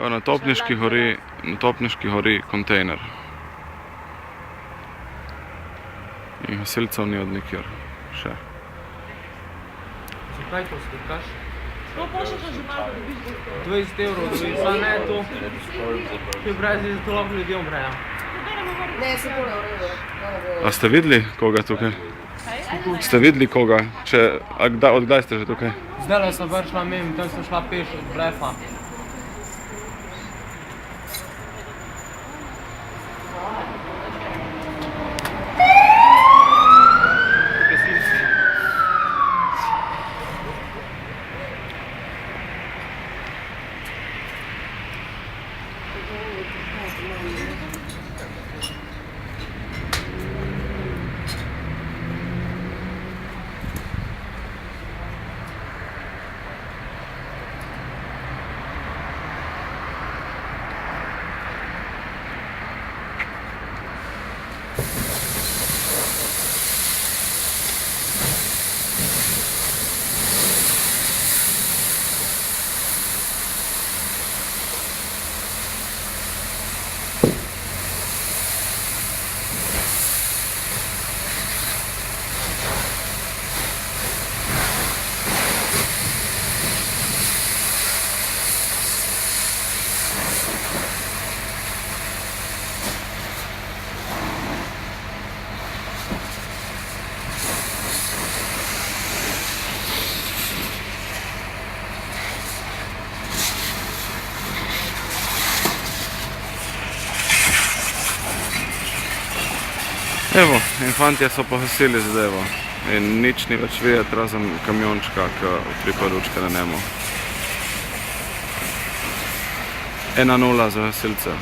na Topniški gori kontejner. In gasilcev ni od nikjer še. Zakaj to slikaš? To pošlješ že malo, da dobiš gospod. 20 evrov, da ne to. Kaj pravi, da to lahko ljudi umrejo. Ne, se to ne urejo. A ste videli koga tukaj? Ste videli koga? Od kdaj ste že tukaj? Zdajle sem vršla mimo, tam sem šla peš od Blefa. Evo, in fantje so pogasili zadevo in nič ni več videti razen kamiončka, ki utripa ručke na njemu. 1:0 za gasilce.